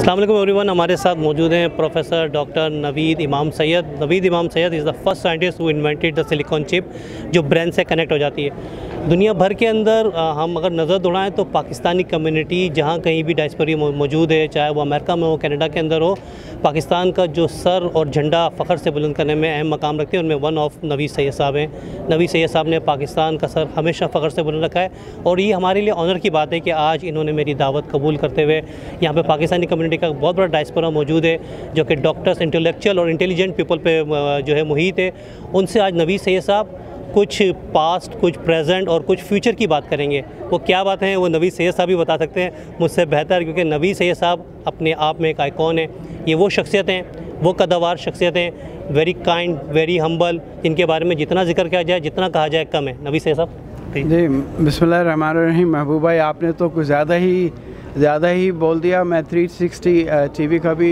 अस्सलाम वालेकुम एवरीवन। हमारे साथ मौजूद हैं प्रोफेसर डॉक्टर नवीद इमाम सैयद। नवीद इमाम Syed is the first scientist who invented the silicon chip जो ब्रेन से कनेक्ट हो जाती है। दुनिया भर के अंदर हम अगर नज़र दौड़ाएं तो पाकिस्तानी कम्युनिटी जहाँ कहीं भी डायस्पोरा मौजूद है, चाहे वो अमेरिका में हो, कनाडा के अंदर हो, पाकिस्तान का जो सर और झंडा फ़ख्र से बुलंद करने में अहम मकाम रखते हैं। उनमें वन ऑफ नवीद सैयद साहब हैं। नवीद सैयद साहब ने पाकिस्तान का सर हमेशा फ़ख्र से बुलंद रखा है और ये हमारे लिए ऑनर की बात है कि आज इन्होंने मेरी दावत कबूल करते हुए यहाँ पे पाकिस्तानी कम्युनिटी का बहुत बड़ा डायस्पोरा मौजूद है जो कि डॉक्टर्स, इंटेलेक्चुअल और इंटेलिजेंट पीपल पे जो है मुहित है। उनसे आज नवीद सैयद साहब कुछ पास्ट, कुछ प्रेजेंट और कुछ फ्यूचर की बात करेंगे। वो क्या बात है वो नवीद सैयद साहब ही बता सकते हैं मुझसे बेहतर, क्योंकि नवीद सैयद साहब अपने आप में एक आइकॉन है। ये वो शख्सियत हैं, वो कद्दावार शख्सियत हैं, वेरी काइंड, वेरी हम्बल, इनके बारे में जितना जिक्र किया जाए, जितना कहा जाए कम है। नवीद सैयद साहब जी, बिस्मिल्लाहिर्रहमानिर्रहीम। महबूब भाई, आपने तो कुछ ज़्यादा ही बोल दिया। मैं 360 टीवी का भी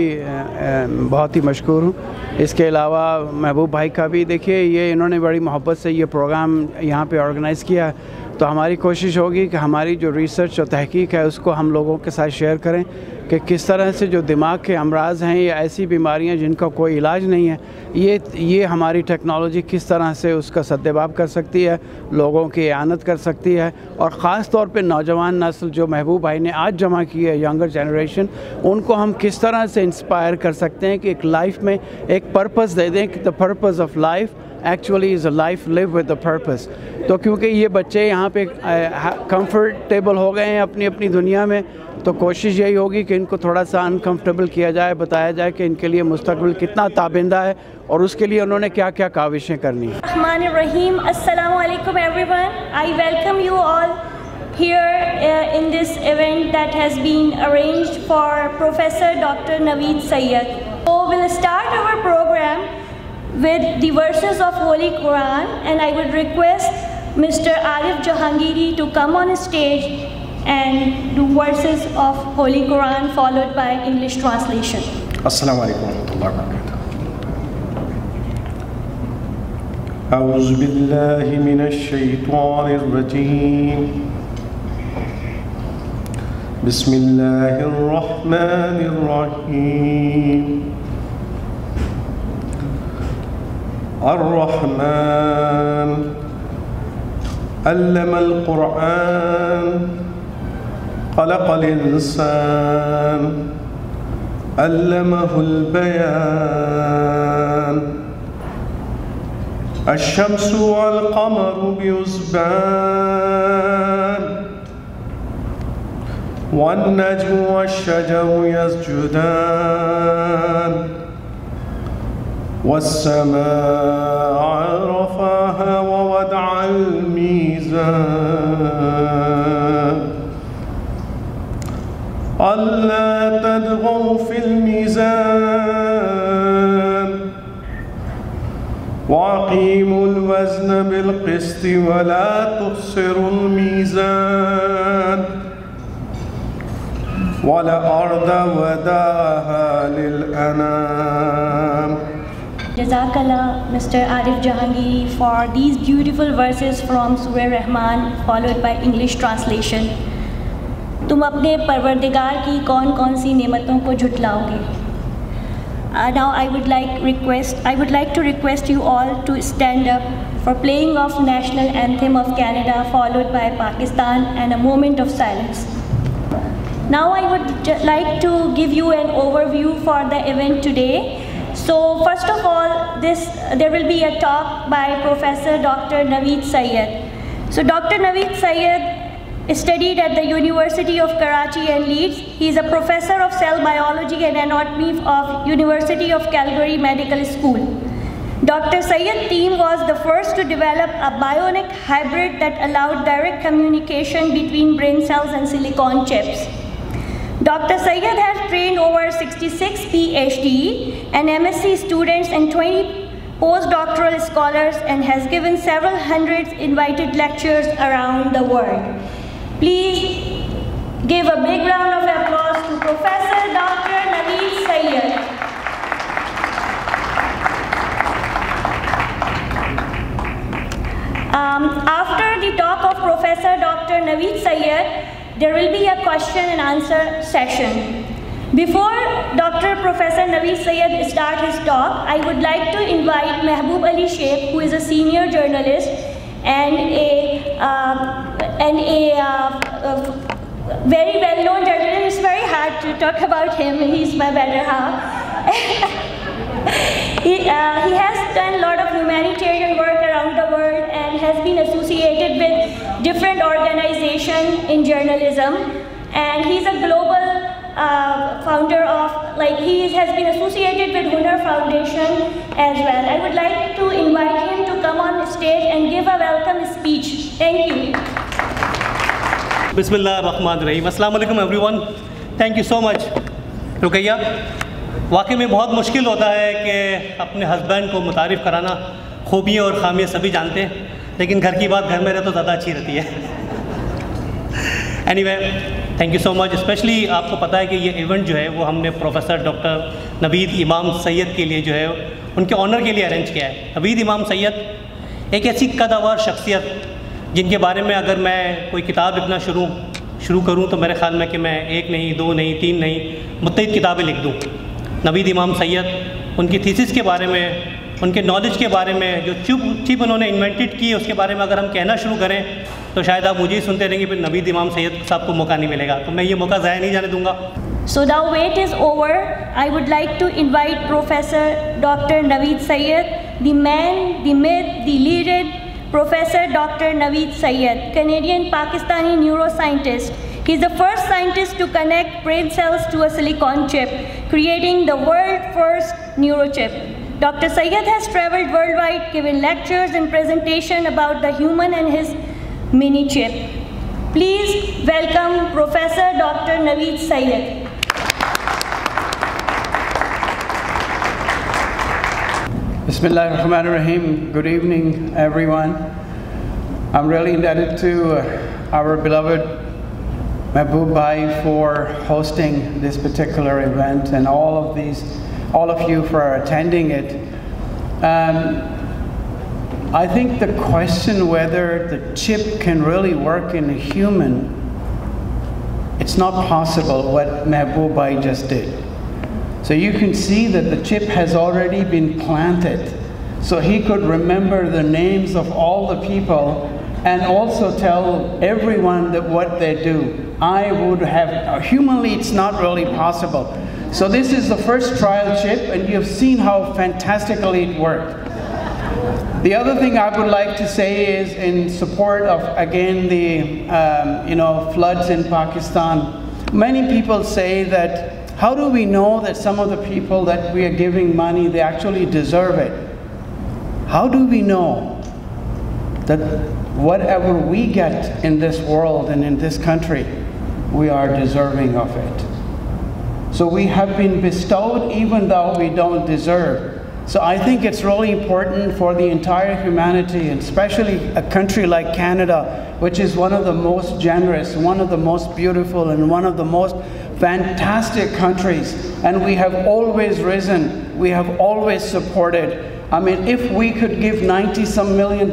बहुत ही मशहूर हूँ। इसके अलावा महबूब भाई का भी देखिए, ये इन्होंने बड़ी मोहब्बत से ये प्रोग्राम यहाँ पे ऑर्गेनाइज़ किया, तो हमारी कोशिश होगी कि हमारी जो रिसर्च और तहकीक है उसको हम लोगों के साथ शेयर करें कि किस तरह से जो दिमाग के अमराज हैं या ऐसी बीमारियां जिनका कोई इलाज नहीं है, ये हमारी टेक्नोलॉजी किस तरह से उसका सद्देबाब कर सकती है, लोगों की इआनत कर सकती है। और ख़ास तौर पे नौजवान नस्ल जो महबूब भाई ने आज जमा की है, यंगर जनरेशन, उनको हम किस तरह से इंस्पायर कर सकते हैं कि एक लाइफ में एक पर्पस दे दें कि the purpose of life actually is a life live with the purpose. तो क्योंकि ये बच्चे यहाँ पे कंफर्टेबल हो गए हैं अपनी अपनी दुनिया में, तो कोशिश यही होगी कि इनको थोड़ा सा अनकंफर्टेबल किया जाए, बताया जाए कि इनके लिए मुस्तकबिल कितना ताबिंदा है और उसके लिए उन्होंने क्या क्या काविशें करनी हैं। Rahim, Assalamu alaikum everyone. I welcome you all here in this event that has been arranged for Professor Dr. Naweed Syed. So we'll start our program with the verses of Holy Quran, and I would request Mr. Arif Jahangiri to come on stage and do verses of Holy Quran followed by English translation. Assalamu alaikum warahmatullahi wabarakatuh. A'udhu billahi minash shaitanir rajim. Bismillahir rahmanir rahim. Ar-Rahman allama al-Qur'an khalaqa al-insan allamahu al-bayan ash-shamsu wal-qamaru bi-husban wan-najmu wash-shajaru yasjudan والسماء رفعها ووضع الميزان ألا تطغوا في الميزان وأقيموا الوزن بالقسط ولا تخسروا الميزان والأرض وضعها للأنام. Jazakallah Mr. Arif Jahangiri for these beautiful verses from Surah Rahman followed by English translation. तुम अपने परवरदिगार की कौन कौन सी नेमतों को झुटलाओगे? Now I would like to request you all to stand up for playing of national anthem of Canada followed by Pakistan and a moment of silence. Now I would like to give you an overview for the event today. So first of all, there will be a talk by Professor Dr. Naweed Syed. So Dr. Naweed Syed studied at the University of Karachi and Leeds. He is a professor of cell biology and anatomy of University of Calgary Medical School. Dr. Syed's team was the first to develop a bionic hybrid that allowed direct communication between brain cells and silicon chips. Dr. Syed has trained over 66 PhD and MSc students and 20 postdoctoral scholars and has given several hundred invited lectures around the world. Please give a big round of applause to Professor Dr. Naweed Syed. After the talk of Professor Dr. Naweed Syed, there will be a question and answer session. Before Dr. Professor Naweed Syed start his talk, I would like to invite Mahbub Ali Sheikh, who is a senior journalist and a very well-known journalist. It's very hard to talk about him. He's my better half. He has done a lot of humanitarian work around the world and has been associated with different organizations in journalism. And he's a global founder of, he has been associated with Hunar Foundation as well. I would like to invite him to come on stage and give a welcome speech. Thank you. बिस्मिल्लाहिर्रहमानिर्रहीम। अस्सलाम वालेकुम everyone. Thank you so much Ruqaiya. वाकई में बहुत मुश्किल होता है कि अपने हस्बैंड को मुतारिफ़ कराना। खूबियाँ और ख़ामियाँ सभी जानते हैं, लेकिन घर की बात घर में रहे तो ज़्यादा अच्छी रहती है। Anyway, thank you so much. Specially आपको पता है कि ये इवेंट जो है वो हमने प्रोफेसर डॉक्टर नवीद इमाम सैयद के लिए जो है उनके ऑनर के लिए अरेंज किया है। नवीद इमाम सैयद एक ऐसी कदावर शख्सियत जिनके बारे में अगर मैं कोई किताब लिखना शुरू करूं तो मेरे ख़्याल में कि मैं एक नहीं, दो नहीं, तीन नहीं, मुत्तईद किताबें लिख दूं। नवीद इमाम सैयद, उनकी थीसिस के बारे में, उनके नॉलेज के बारे में, जो चिप उन्होंने इन्वेंटेड की उसके बारे में अगर हम कहना शुरू करें तो शायद आप मुझे ही सुनते रहेंगे, फिर नवीद इमाम सैयद साहब को मौका नहीं मिलेगा। तो मैं ये मौका ज़ाया नहीं जाने दूँगा। So the wait is over. I would like to invite Professor Dr. Naweed Syed, the man, the myth, the legend, Professor Dr. Naweed Syed, Canadian-Pakistani neuroscientist. He is the first scientist to connect brain cells to a silicon chip, creating the world's first neurochip. Dr. Syed has traveled worldwide, given lectures and presentations about the human and his mini chip. Please welcome Professor Dr. Naweed Syed. Bismillahirrahmanirrahim. Good evening, everyone. I'm really indebted to our beloved Mahbub Bhai for hosting this particular event, and all of you for attending it. I think the question whether the chip can really work in a human, it's not possible what Mahbub Bhai just did. So you can see that the chip has already been planted. So he could remember the names of all the people and also tell everyone that what they do. I would have, humanly it's not really possible. So this is the first trial chip, and you've seen how fantastically it worked. The other thing I would like to say is in support of, again, the floods in Pakistan. Many people say that, how do we know that some of the people that we are giving money, they actually deserve it? How do we know that whatever we get in this world and in this country, we are deserving of it? So we have been bestowed even though we don't deserve. So I think it's really important for the entire humanity, and especially a country like Canada, which is one of the most generous, one of the most beautiful, and one of the most fantastic countries. And we have always risen, we have always supported. I mean, if we could give $90-some million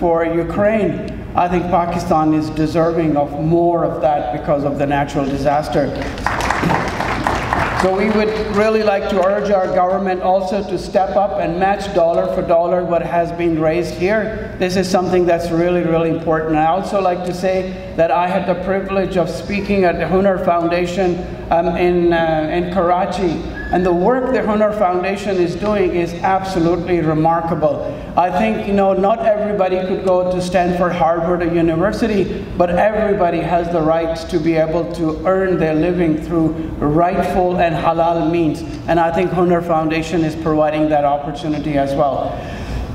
for Ukraine, I think Pakistan is deserving of more of that because of the natural disaster. So we would really like to urge our government also to step up and match dollar for dollar what has been raised here. This is something that's really, really important. I also like to say that I had the privilege of speaking at the Hunar Foundation in Karachi. And the work the Hunar Foundation is doing is absolutely remarkable. I think, not everybody could go to Stanford, Harvard, or university, but everybody has the right to be able to earn their living through rightful and halal means. And I think Hunar Foundation is providing that opportunity as well.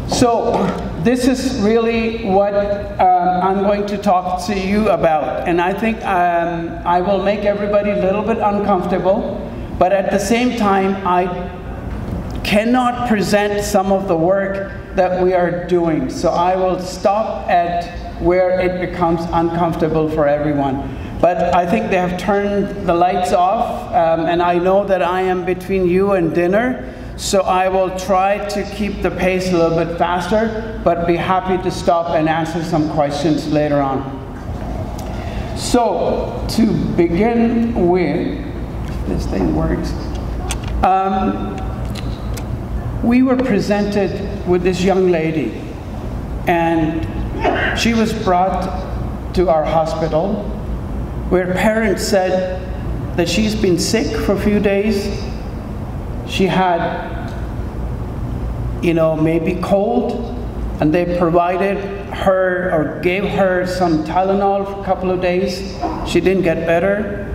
So this is really what I'm going to talk to you about. And I think I will make everybody a little bit uncomfortable. But at the same time, I cannot present some of the work that we are doing. So I will stop at where it becomes uncomfortable for everyone. But I think they have turned the lights off, and I know that I am between you and dinner. So I will try to keep the pace a little bit faster, but be happy to stop and answer some questions later on. So to begin with, this thing works. We were presented with this young lady, and she was brought to our hospital where parents said that she's been sick for a few days. She had, maybe cold, and they provided her or gave her some Tylenol for a couple of days. She didn't get better.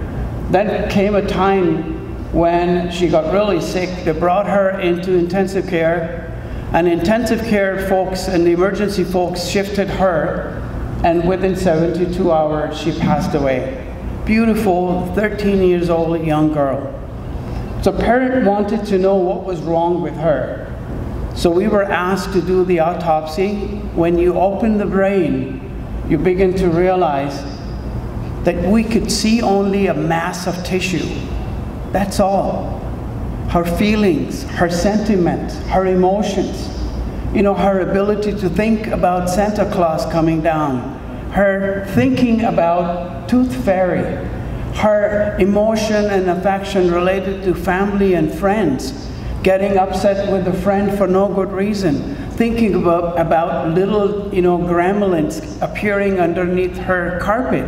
Then came a time when she got really sick. They brought her into intensive care, and intensive care folks and the emergency folks shifted her, and within 72 hours she passed away. Beautiful 13 years old young girl. So parent wanted to know what was wrong with her. So we were asked to do the autopsy. When you open the brain, you begin to realize that we could see only a mass of tissue. That's all. Her feelings, her sentiments, her emotions, her ability to think about Santa Claus coming down, her thinking about Tooth Fairy, her emotion and affection related to family and friends, getting upset with a friend for no good reason, thinking about little gremlins appearing underneath her carpet.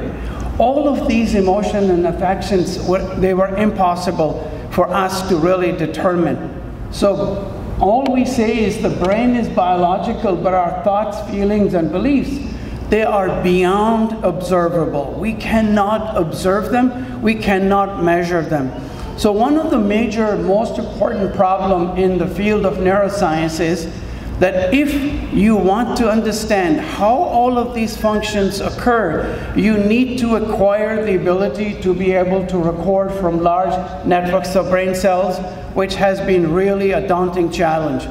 All of these emotions and affections, they were impossible for us to really determine. So all we say is the brain is biological, but our thoughts, feelings, and beliefs, they are beyond observable. We cannot observe them. We cannot measure them. So one of the major, most important problems in the field of neuroscience is that if you want to understand how all of these functions occur, you need to acquire the ability to be able to record from large networks of brain cells, which has been really a daunting challenge.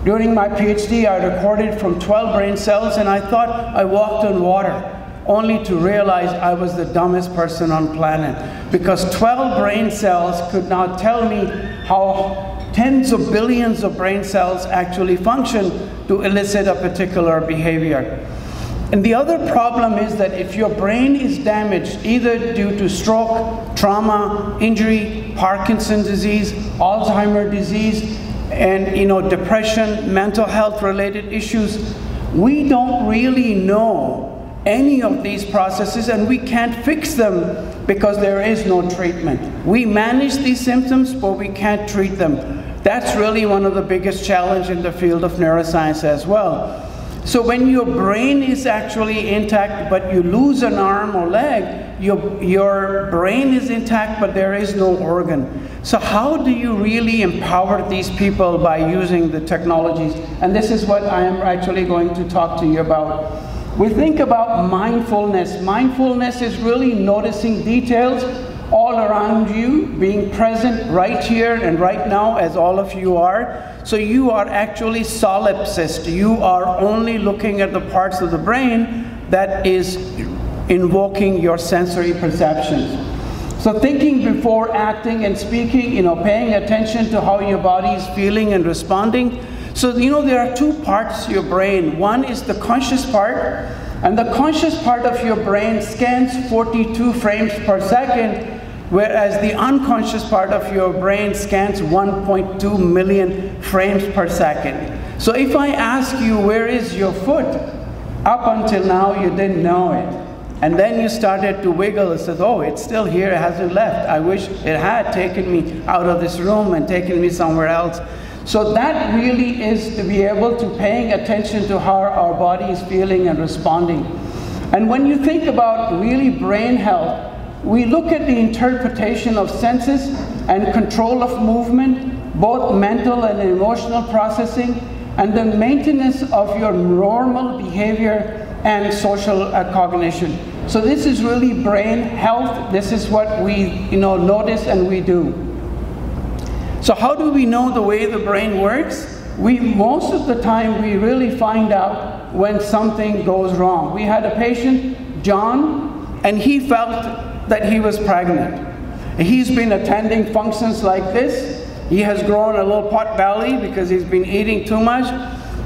During my PhD, I recorded from 12 brain cells, and I thought I walked on water, only to realize I was the dumbest person on planet, because 12 brain cells could not tell me how tens of billions of brain cells actually function to elicit a particular behavior. And the other problem is that if your brain is damaged, either due to stroke, trauma, injury, Parkinson's disease, Alzheimer's disease, and depression, mental health related issues, we don't really know any of these processes, and we can't fix them because there is no treatment. We manage these symptoms, but we can't treat them. That's really one of the biggest challenges in the field of neuroscience as well. So when your brain is actually intact, but you lose an arm or leg, your brain is intact, but there is no organ. So how do you really empower these people by using the technologies? And this is what I am actually going to talk to you about. We think about mindfulness. Mindfulness is really noticing details all around you, being present right here and right now, as all of you are. So you are actually solipsist. You are only looking at the parts of the brain that is invoking your sensory perceptions. So thinking before acting and speaking, paying attention to how your body is feeling and responding. So there are two parts to your brain. One is the conscious part, and the conscious part of your brain scans 42 frames per second, whereas the unconscious part of your brain scans 1.2 million frames per second. So if I ask you, where is your foot? Up until now, you didn't know it. And then you started to wiggle and said, oh, it's still here, it hasn't left. I wish it had taken me out of this room and taken me somewhere else. So that really is to be able to paying attention to how our body is feeling and responding. And when you think about really brain health, we look at the interpretation of senses and control of movement, both mental and emotional processing, and the maintenance of your normal behavior and social cognition. So this is really brain health. This is what we notice and we do. So how do we know the way the brain works? Most of the time we really find out when something goes wrong. We had a patient, John, and he felt that he was pregnant. He's been attending functions like this. He has grown a little pot belly because he's been eating too much.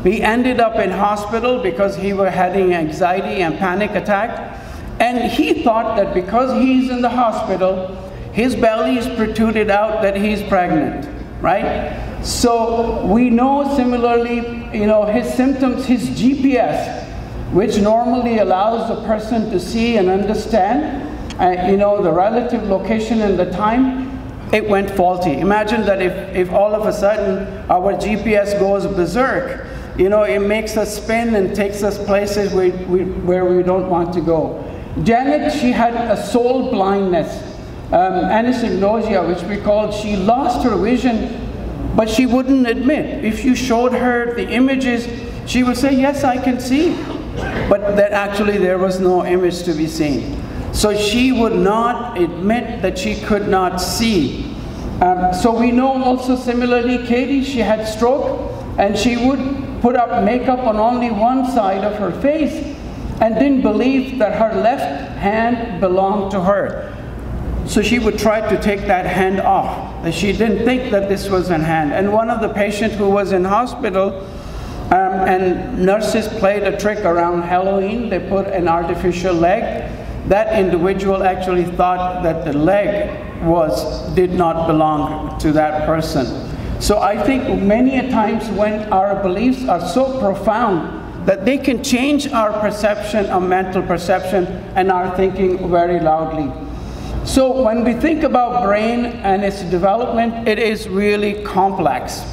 He ended up in hospital because he was having anxiety and panic attack. And he thought that because he's in the hospital, his belly is protruded out that he's pregnant, right? So we know similarly, his symptoms, his GPS, which normally allows the person to see and understand, the relative location and the time, it went faulty. Imagine that if all of a sudden our GPS goes berserk, it makes us spin and takes us places where we don't want to go. Janet, she had a soul blindness, anosognosia, which we called. She lost her vision, but she wouldn't admit. If you showed her the images, she would say, yes, I can see. But that actually there was no image to be seen. So she would not admit that she could not see. So we know also similarly, Katie, she had stroke, and she would put up makeup on only one side of her face and didn't believe that her left hand belonged to her. So she would try to take that hand off. And she didn't think that this was a hand. And one of the patients who was in hospital, and nurses played a trick around Halloween, they put an artificial leg. That individual actually thought that the leg did not belong to that person. So I think many a times when our beliefs are so profound that they can change our perception, our mental perception, and our thinking very loudly. So when we think about brain and its development, it is really complex,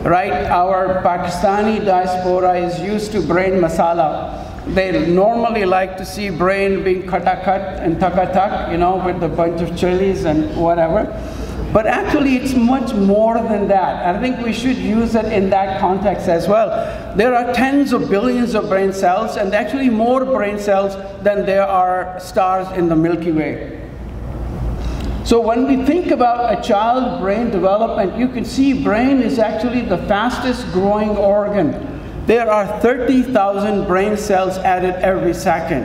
right? Our Pakistani diaspora is used to brain masala. They normally like to see brain being katakat and takatak, with a bunch of chilies and whatever. But actually it's much more than that. I think we should use it in that context as well. There are tens of billions of brain cells, and actually more brain cells than there are stars in the Milky Way. So when we think about a child brain development, you can see brain is actually the fastest growing organ. There are 30,000 brain cells added every second.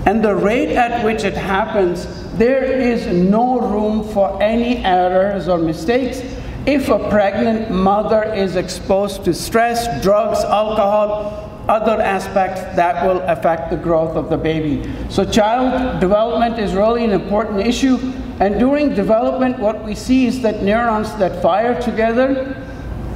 And the rate at which it happens, there is no room for any errors or mistakes. If a pregnant mother is exposed to stress, drugs, alcohol, other aspects that will affect the growth of the baby. So child development is really an important issue. And during development, what we see is that neurons that fire together,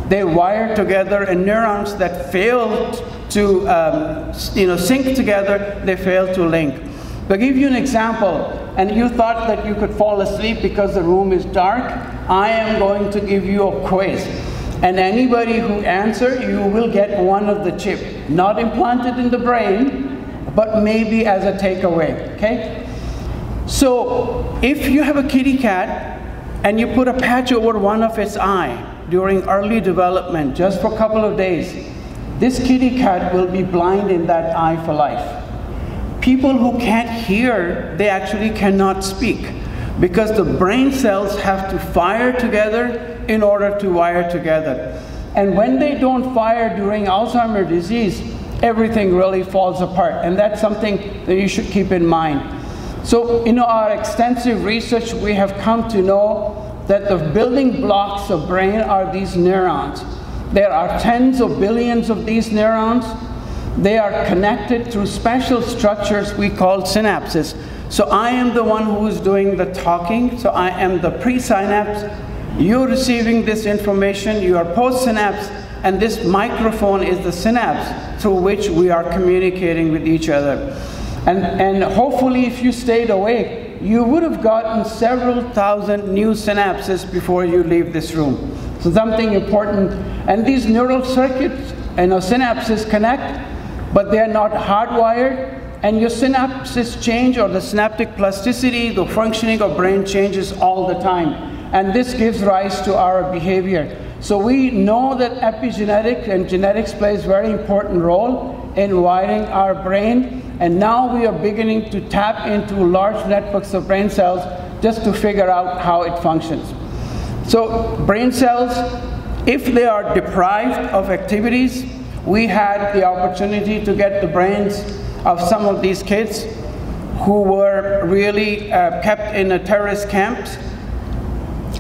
they wire together, and neurons that fail to sync together, they fail to link. I'll give you an example, and you thought that you could fall asleep because the room is dark. I am going to give you a quiz, and anybody who answers, you will get one of the chip, not implanted in the brain, but maybe as a takeaway, okay? So if you have a kitty cat and you put a patch over one of its eye during early development, just for a couple of days, this kitty cat will be blind in that eye for life. People who can't hear, they actually cannot speak, because the brain cells have to fire together in order to wire together. And when they don't fire during Alzheimer's disease, everything really falls apart, and that's something that you should keep in mind. So in our extensive research, we have come to know that the building blocks of brain are these neurons. There are tens of billions of these neurons. They are connected through special structures we call synapses. So I am the one who is doing the talking, so I am the pre-synapse. You're receiving this information, you are post-synapse, and this microphone is the synapse through which we are communicating with each other. And hopefully if you stayed awake, you would have gotten several thousand new synapses before you leave this room. So something important. And these neural circuits and synapses connect, but they're not hardwired. And your synapses change, or the synaptic plasticity, the functioning of brain changes all the time. And this gives rise to our behavior. So we know that epigenetics and genetics plays a very important role in wiring our brain. And now we are beginning to tap into large networks of brain cells just to figure out how it functions. So brain cells, if they are deprived of activities, we had the opportunity to get the brains of some of these kids who were really kept in a terrorist camps.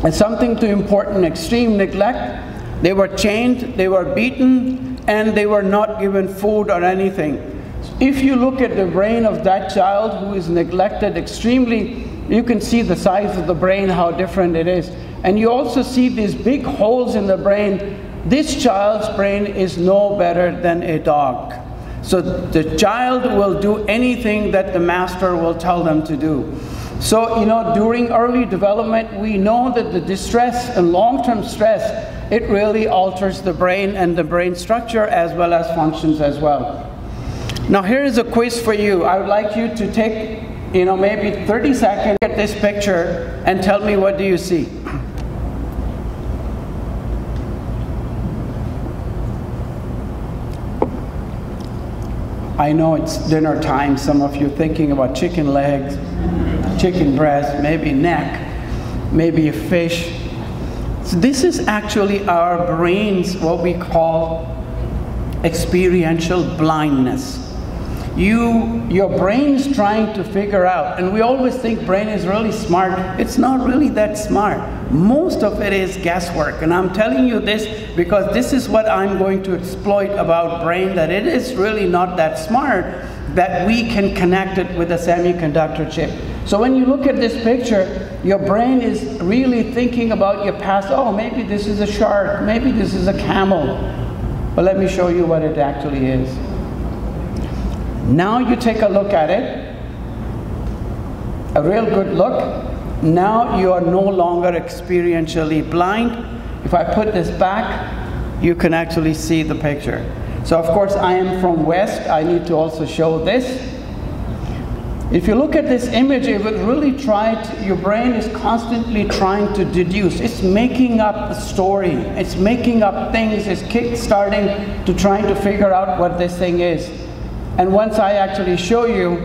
And something too important, extreme neglect. They were chained, they were beaten, and they were not given food or anything. If you look at the brain of that child who is neglected extremely, you can see the size of the brain, how different it is. And you also see these big holes in the brain. This child's brain is no better than a dog. So the child will do anything that the master will tell them to do. So, you know, during early development, we know that the distress and long-term stress, it really alters the brain and the brain structure as well as functions as well. Now here is a quiz for you. I would like you to take, you know, maybe 30 seconds at this picture and tell me, what do you see? I know it's dinner time. Some of you thinking about chicken legs, chicken breast, maybe neck, maybe a fish. So this is actually our brain's, what we call experiential blindness. Your brain's trying to figure out, and we always think brain is really smart. It's not really that smart. Most of it is guesswork, and I'm telling you this because this is what I'm going to exploit about brain, that it is really not that smart, that we can connect it with a semiconductor chip. So when you look at this picture, your brain is really thinking about your past. Oh, maybe this is a shark, maybe this is a camel. But let me show you what it actually is. Now you take a look at it, a real good look. Now you are no longer experientially blind. If I put this back, you can actually see the picture. So of course I am from West, I need to also show this. If you look at this image, it would really try to, your brain is constantly trying to deduce. It's making up a story. It's making up things. It's kick-starting to trying to figure out what this thing is. And once I actually show you,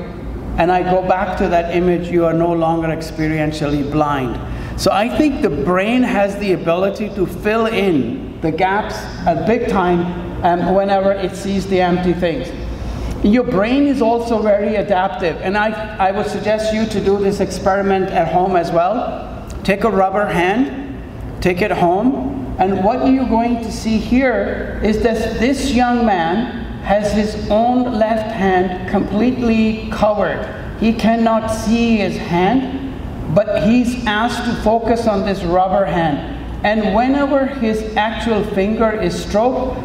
and I go back to that image, you are no longer experientially blind. So I think the brain has the ability to fill in the gaps at big time whenever it sees the empty things. Your brain is also very adaptive, and I would suggest you to do this experiment at home as well. Take a rubber hand, take it home, and what you're going to see here is that this young man has his own left hand completely covered. He cannot see his hand, but he's asked to focus on this rubber hand. And whenever his actual finger is stroked,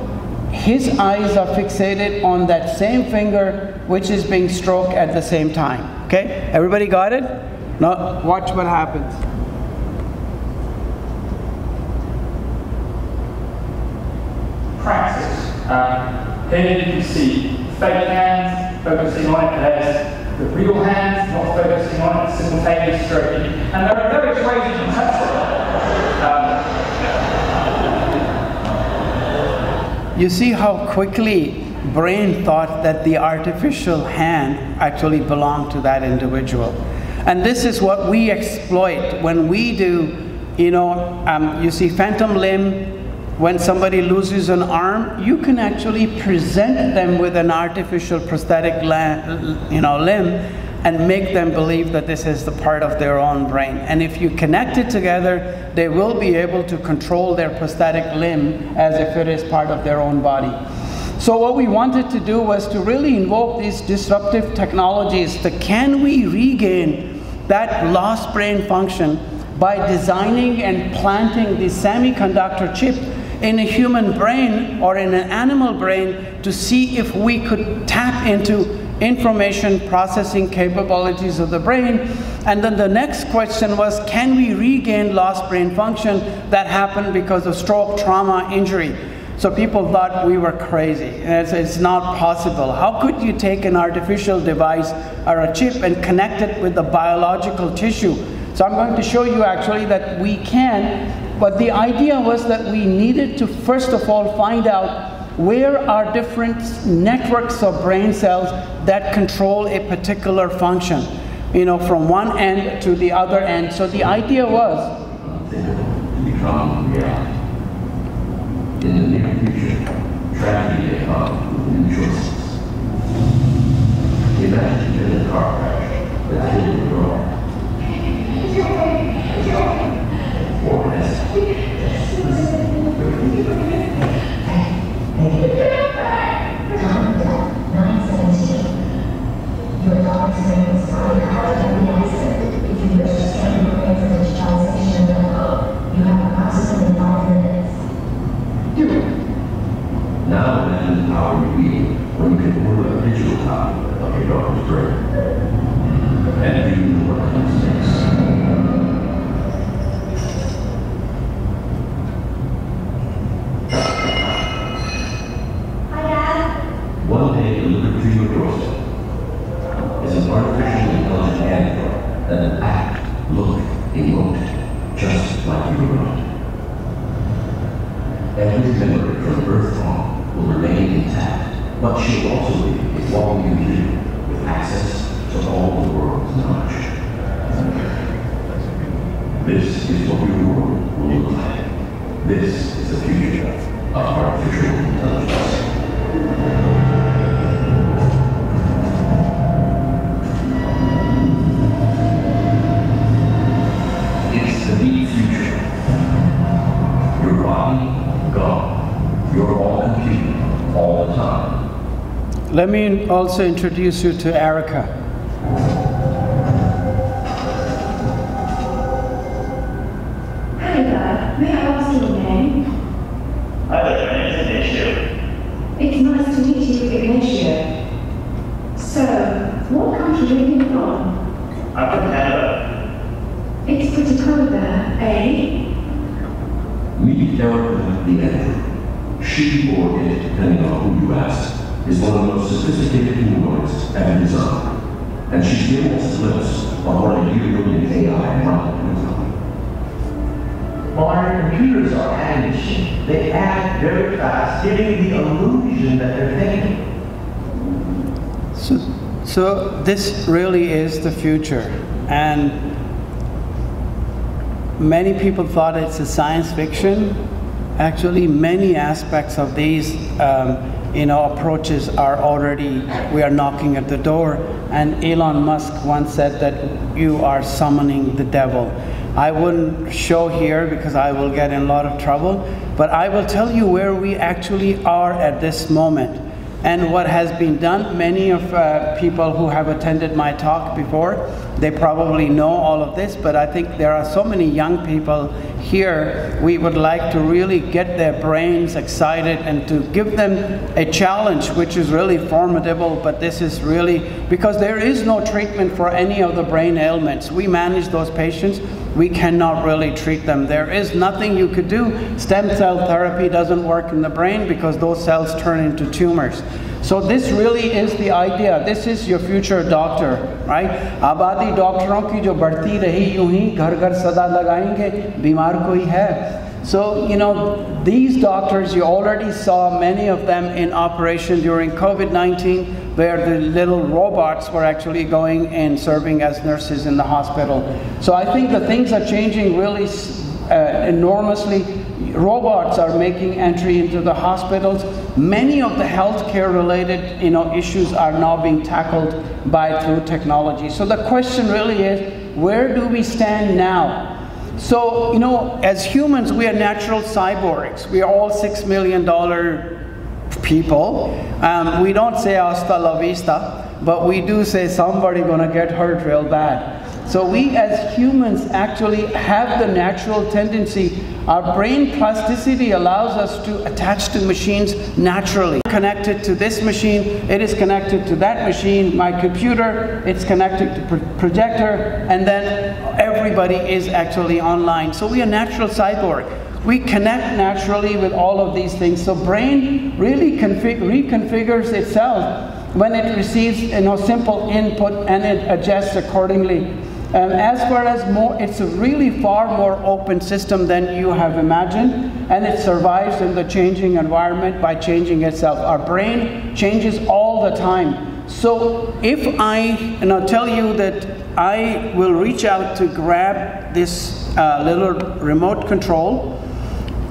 his eyes are fixated on that same finger which is being stroked at the same time. Okay, everybody got it? Now watch what happens. Practice. Here you can see fake hands focusing on it as the real hands, not focusing on it, simultaneous stroking. And there are various ways you can touch it. You see how quickly brain thought that the artificial hand actually belonged to that individual. And this is what we exploit when we do, you know, you see phantom limb. When somebody loses an arm, you can actually present them with an artificial prosthetic limb and make them believe that this is the part of their own brain. And if you connect it together, they will be able to control their prosthetic limb as if it is part of their own body. So what we wanted to do was to really invoke these disruptive technologies. Can we regain that lost brain function by designing and planting the semiconductor chip in a human brain or in an animal brain to see if we could tap into information processing capabilities of the brain. And then the next question was, can we regain lost brain function that happened because of stroke, trauma, injury? So people thought we were crazy. It's not possible. How could you take an artificial device or a chip and connect it with the biological tissue? So I'm going to show you actually that we can. But the idea was that we needed to first of all find out where are different networks of brain cells that control a particular function, you know, from one end to the other end. So the idea was in the near future, tragedy in choices. Imagine a car crash that killed the girl. Your dog's name is Syed. how are you eating when you can order a digital copy of your daughter's brain? And do you know what comes next? Hi, Dad. One day delivered to your doorstep is an artificially intelligent android that will act, look, emote, just like you wrote. Every memory from birth on will remain intact, but she'll also be a walking computer with access to all the world's knowledge. This is what your world will look like. This is the future of artificial intelligence. It's the deep future. Your body, gone. You're all computing all the time. Let me also introduce you to Erica. Hi, Dad. May I ask your name? Hi there, my name is Ignacio. It's nice to meet you, Ignacio. So, what country are you from? I'm from Canada. It's pretty cold there, eh? Meet Erica the android. She or it, depending on who you ask, is one of the most sophisticated humanoids ever designed. And she's the almost glimpse of what a year-billion AI might become. Well, our computers are adding machines. They add very fast, giving the illusion that they're thinking. So this really is the future, and many people thought it's a science fiction. Actually, many aspects of these approaches are already, we are knocking at the door. And Elon Musk once said that you are summoning the devil. I wouldn't show here because I will get in a lot of trouble, but I will tell you where we actually are at this moment and what has been done. Many of people who have attended my talk before, they probably know all of this, but I think there are so many young people here. We would like to really get their brains excited and to give them a challenge, which is really formidable. But this is really, because there is no treatment for any of the brain ailments. We manage those patients. We cannot really treat them. There is nothing you could do. Stem cell therapy doesn't work in the brain because those cells turn into tumors. So this really is the idea. This is your future doctor, right? आबादी डॉक्टरों की जो बढ़ती रही यूं ही घर घर सदा लगाएंगे बीमार कोई है. So, these doctors, you already saw many of them in operation during COVID-19, where the little robots were actually going and serving as nurses in the hospital. So I think the things are changing really enormously. Robots are making entry into the hospitals. Many of the healthcare related issues are now being tackled through technology. So the question really is, where do we stand now? So, as humans, we are natural cyborgs. We are all $6 million people. We don't say hasta la vista, but we do say somebody gonna get hurt real bad. So we as humans actually have the natural tendency. Our brain plasticity allows us to attach to machines naturally. Connected to this machine, it is connected to that machine, my computer, it's connected to projector, and then everybody is actually online. So we are natural cyborg. We connect naturally with all of these things. So brain really reconfigures itself when it receives simple input and it adjusts accordingly. As far as it's a really far more open system than you have imagined, and it survives in the changing environment by changing itself. Our brain changes all the time. So if I tell you that I will reach out to grab this little remote control,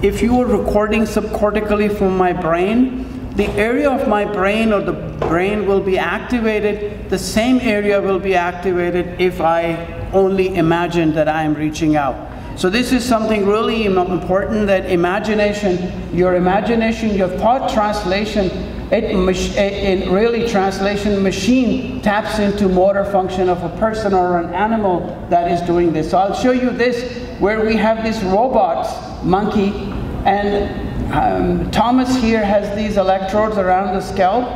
if you were recording subcortically from my brain, the area of my brain or the brain will be activated, the same area will be activated if I only imagine that I am reaching out. So this is something really important, that imagination, your thought translation, translation machine taps into motor function of a person or an animal that is doing this. So I'll show you this, where we have this robot monkey, and Thomas here has these electrodes around the scalp,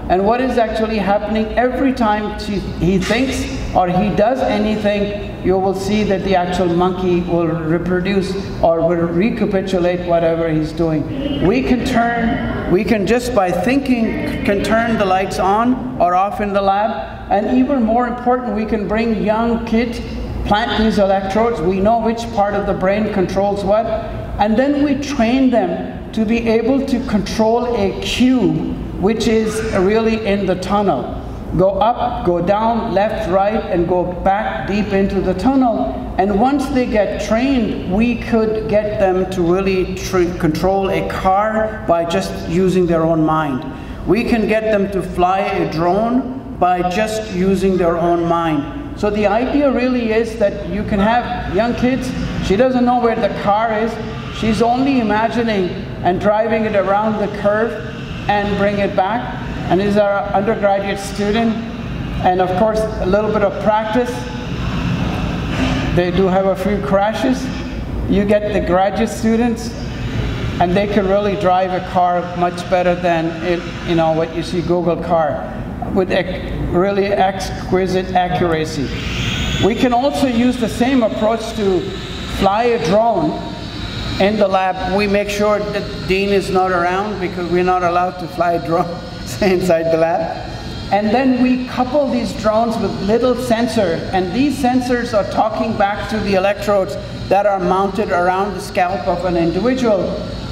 and what is actually happening every time he thinks or he does anything, you will see that the actual monkey will reproduce or will recapitulate whatever he's doing. We can just by thinking, can turn the lights on or off in the lab, and even more important, we can bring young kids, plant these electrodes, we know which part of the brain controls what, and then we train them to be able to control a cube which is really in the tunnel. Go up, go down, left, right, and go back deep into the tunnel. And once they get trained, we could get them to really control a car by just using their own mind. We can get them to fly a drone by just using their own mind. So the idea really is that you can have young kids, she doesn't know where the car is, she's only imagining and driving it around the curve and bring it back. And this is our undergraduate student, and of course a little bit of practice. They do have a few crashes. You get the graduate students, and they can really drive a car much better than what you see Google car, with really exquisite accuracy. We can also use the same approach to fly a drone. In the lab, we make sure that Dean is not around because we're not allowed to fly drones inside the lab. And then we couple these drones with little sensors, and these sensors are talking back to the electrodes that are mounted around the scalp of an individual.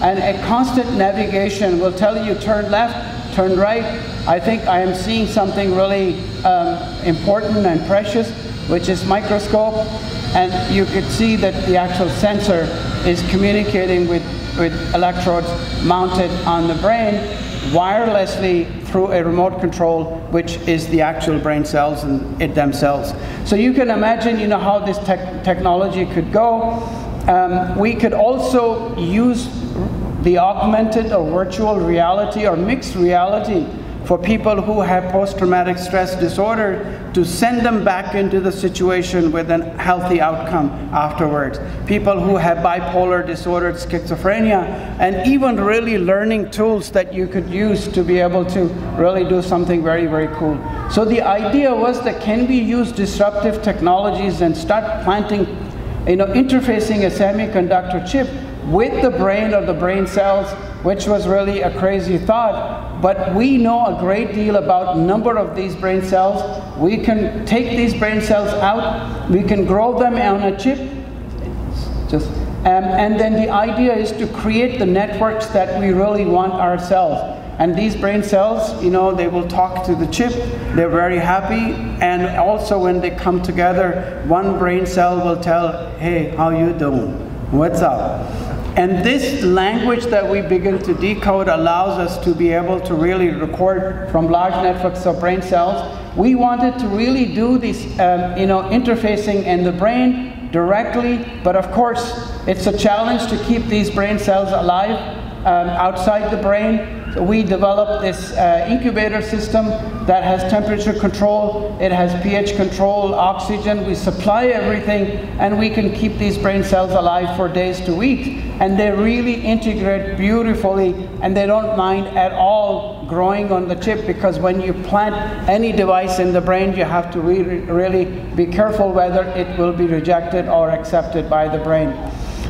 And a constant navigation will tell you turn left, turn right. I think I am seeing something really important and precious, which is microscope. And you could see that the actual sensor is communicating with electrodes mounted on the brain wirelessly through a remote control, which is the actual brain cells and it themselves. So you can imagine, how this technology could go. We could also use the augmented or virtual reality or mixed reality for people who have post-traumatic stress disorder to send them back into the situation with a healthy outcome afterwards. People who have bipolar disorder, schizophrenia, and even really learning tools that you could use to be able to really do something very, very cool. So the idea was that can we use disruptive technologies and start planting, interfacing a semiconductor chip with the brain or the brain cells, which was really a crazy thought. But we know a great deal about number of these brain cells. We can take these brain cells out, we can grow them on a chip, and then the idea is to create the networks that we really want ourselves. And these brain cells, they will talk to the chip, they're very happy, and also when they come together, one brain cell will tell, hey, how you doing? What's up? And this language that we begin to decode allows us to be able to really record from large networks of brain cells. We wanted to really do this, interfacing in the brain directly, but of course, it's a challenge to keep these brain cells alive outside the brain. So we developed this incubator system that has temperature control, it has pH control, oxygen, we supply everything, and we can keep these brain cells alive for days to weeks. And they really integrate beautifully, and they don't mind at all growing on the chip, because when you plant any device in the brain, you have to really be careful whether it will be rejected or accepted by the brain.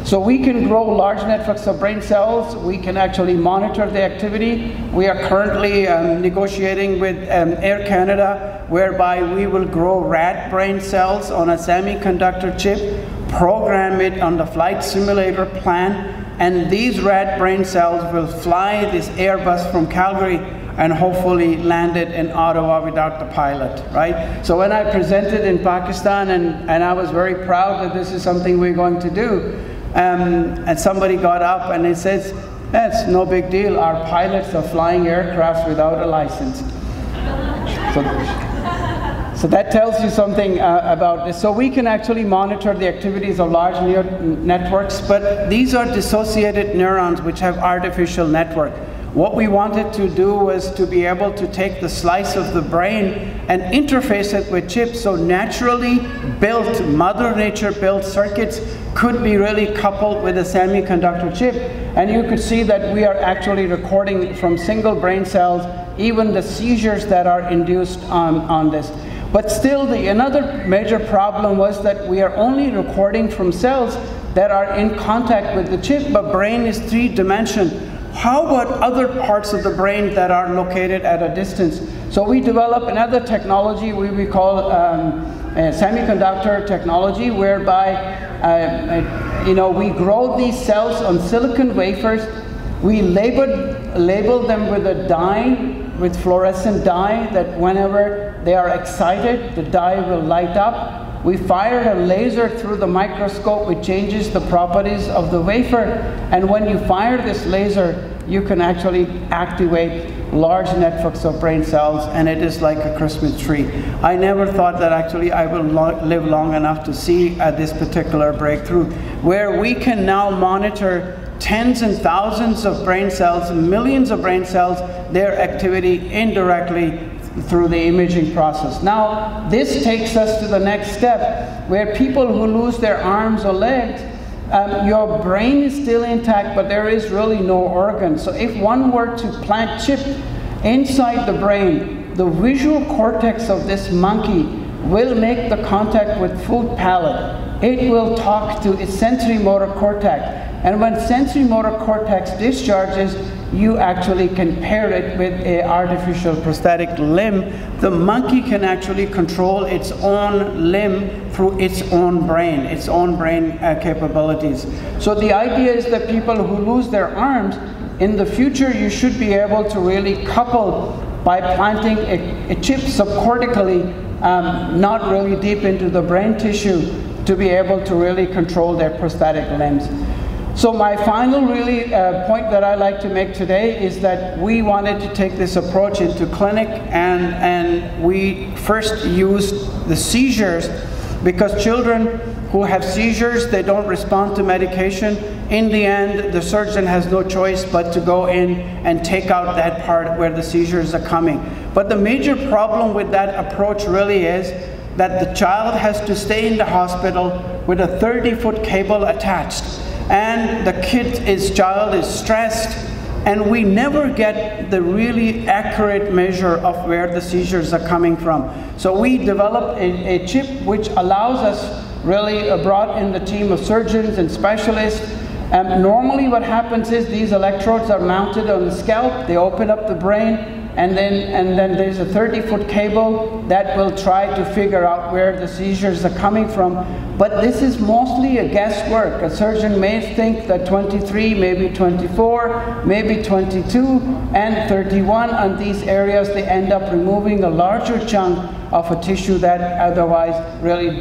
So we can grow large networks of brain cells. We can actually monitor the activity. We are currently negotiating with Air Canada, whereby we will grow rat brain cells on a semiconductor chip, program it on the flight simulator plan, and these rat brain cells will fly this Airbus from Calgary and hopefully land it in Ottawa without the pilot, right? So when I presented in Pakistan, and I was very proud that this is something we're going to do, and somebody got up and it says, that's no big deal, our pilots are flying aircrafts without a license. So that tells you something about this. So we can actually monitor the activities of large networks, but these are dissociated neurons which have artificial network. What we wanted to do was to be able to take the slice of the brain and interface it with chips, so naturally built, Mother Nature built circuits could be really coupled with a semiconductor chip. And you could see that we are actually recording from single brain cells, even the seizures that are induced on this. But still, another major problem was that we are only recording from cells that are in contact with the chip, but brain is three-dimensional. How about other parts of the brain that are located at a distance? So we developed another technology we call semiconductor technology, whereby we grow these cells on silicon wafers. We label them with a dye, with fluorescent dye, that whenever they are excited, the dye will light up. We fire a laser through the microscope, which changes the properties of the wafer. And when you fire this laser, you can actually activate large networks of brain cells, and it is like a Christmas tree. I never thought that actually I will live long enough to see this particular breakthrough, where we can now monitor tens and thousands of brain cells, millions of brain cells, their activity indirectly through the imaging process. Now, this takes us to the next step, where people who lose their arms or legs, your brain is still intact, but there is really no organ. So if one were to plant chip inside the brain, the visual cortex of this monkey will make the contact with food palate. It will talk to its sensory motor cortex. And when sensory motor cortex discharges, you actually can pair it with an artificial prosthetic limb. The monkey can actually control its own limb through its own brain capabilities. So the idea is that people who lose their arms, in the future you should be able to really couple by planting a chip subcortically, not really deep into the brain tissue, to be able to really control their prosthetic limbs. So my final point that I like to make today is that we wanted to take this approach into clinic, and we first used the seizures, because children who have seizures, they don't respond to medication. In the end, the surgeon has no choice but to go in and take out that part where the seizures are coming. But the major problem with that approach really is that the child has to stay in the hospital with a 30-foot cable attached. And the child is stressed, and we never get the really accurate measure of where the seizures are coming from. So we developed a chip which allows us, really brought in the team of surgeons and specialists. Normally what happens is these electrodes are mounted on the scalp, they open up the brain, and then there's a 30-foot cable that will try to figure out where the seizures are coming from. But this is mostly a guesswork. A surgeon may think that 23, maybe 24, maybe 22, and 31 on these areas, they end up removing a larger chunk of a tissue that otherwise really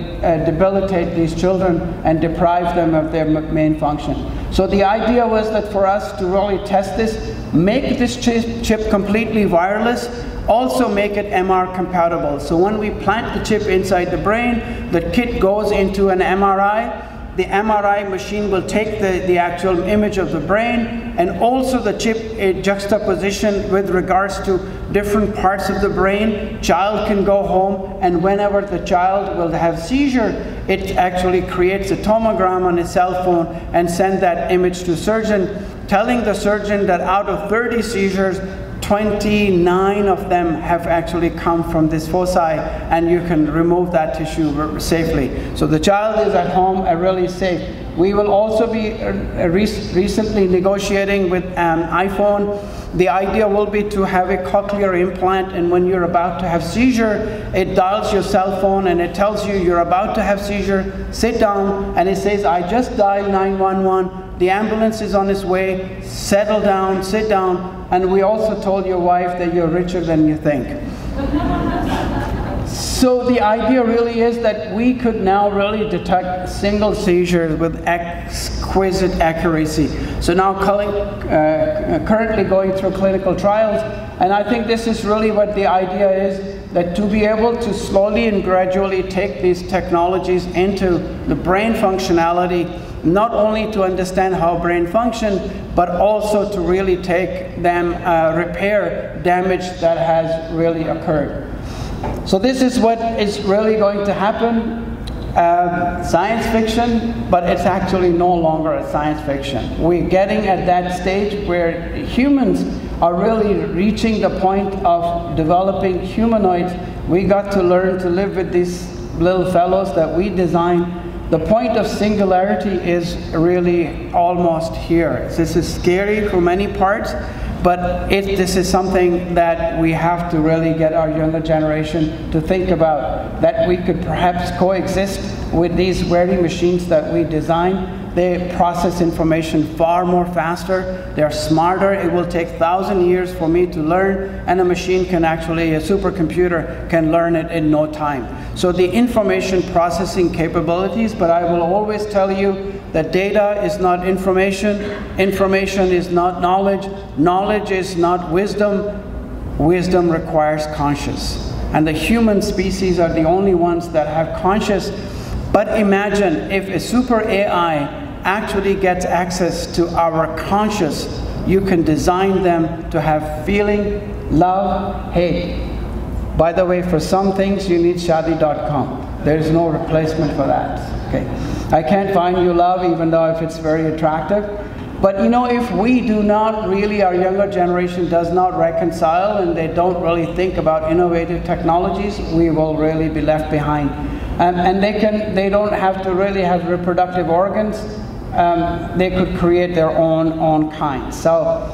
debilitate these children and deprive them of their main function. So the idea was that for us to really test this, make this chip completely wireless, also make it MR compatible. So when we plant the chip inside the brain, the kit goes into an MRI. The MRI machine will take the actual image of the brain, and also the chip juxtaposition with regards to different parts of the brain. Child can go home, and whenever the child will have seizure, it actually creates a tomogram on his cell phone and send that image to surgeon, telling the surgeon that out of 30 seizures, 29 of them have actually come from this foci, and you can remove that tissue safely. So the child is at home really safe. We will also be recently negotiating with iPhone. The idea will be to have a cochlear implant, and when you're about to have seizure, it dials your cell phone and it tells you you're about to have seizure, sit down, and it says, I just dialed 911, the ambulance is on its way, settle down, sit down, and we also told your wife that you're richer than you think. So the idea really is that we could now really detect single seizures with exquisite accuracy. So now currently going through clinical trials, and I think this is really what the idea is, that to be able to slowly and gradually take these technologies into the brain functionality, not only to understand how brain functions, but also to really take them, repair damage that has really occurred. So this is what is really going to happen. Science fiction, but it's actually no longer a science fiction. We're getting at that stage where humans are really reaching the point of developing humanoids. We got to learn to live with these little fellows that we designed. The point of singularity is really almost here. This is scary for many parts, but this is something that we have to really get our younger generation to think about, that we could perhaps coexist with these very machines that we design. They process information far more faster, they're smarter. It will take 1,000 years for me to learn, and a machine can actually, a supercomputer can learn it in no time. So the information processing capabilities, but I will always tell you that data is not information, information is not knowledge, knowledge is not wisdom, wisdom requires conscious. And the human species are the only ones that have conscious. But imagine if a super AI actually gets access to our conscious, you can design them to have feeling, love, hate. By the way, for some things you need shadi.com. There is no replacement for that. Okay. I can't find you love, even though if it's very attractive. But you know, if we do not really, our younger generation does not reconcile and they don't really think about innovative technologies, we will really be left behind. And they don't have to really have reproductive organs. They could create their own kind. So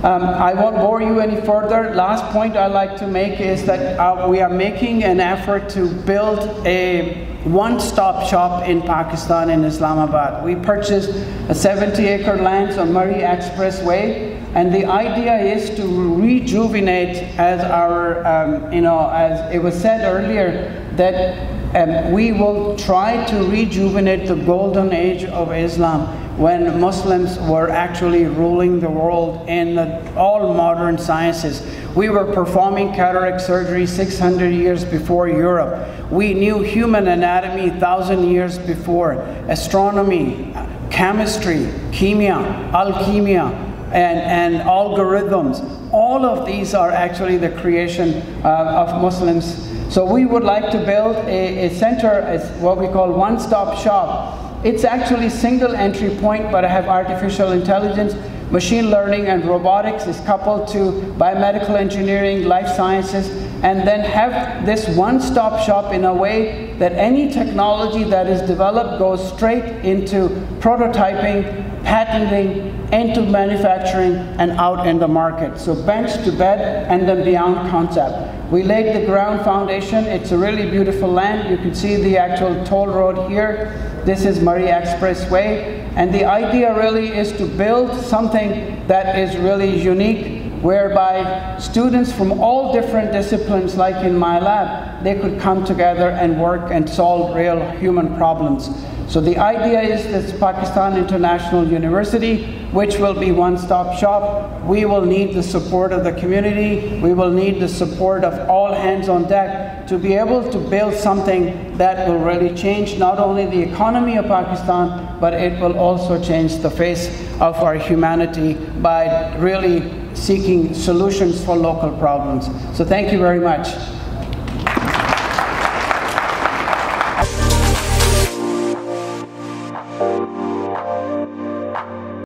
I won't bore you any further. Last point I'd like to make is that we are making an effort to build a one-stop shop in Pakistan, in Islamabad. We purchased a 70-acre land on Murray Expressway, and the idea is to rejuvenate, as our, as it was said earlier, that we will try to rejuvenate the golden age of Islam, when Muslims were actually ruling the world in all modern sciences. We were performing cataract surgery 600 years before Europe. We knew human anatomy 1,000 years before. Astronomy, chemistry, chemia, alchemia, and algorithms. All of these are actually the creation of Muslims. So we would like to build a center, what we call one-stop shop. It's actually single entry point, but I have artificial intelligence, machine learning and robotics is coupled to biomedical engineering, life sciences, and then have this one-stop shop in a way that any technology that is developed goes straight into prototyping, patenting, into manufacturing, and out in the market. So bench to bed and then beyond concept. We laid the ground foundation. It's a really beautiful land. You can see the actual toll road here. This is Murray Expressway. And the idea really is to build something that is really unique, whereby students from all different disciplines, like in my lab, they could come together and work and solve real human problems. So the idea is this Pakistan International University, which will be one-stop shop. We will need the support of the community. We will need the support of all hands on deck to be able to build something that will really change not only the economy of Pakistan, but it will also change the face of our humanity by really seeking solutions for local problems. So thank you very much.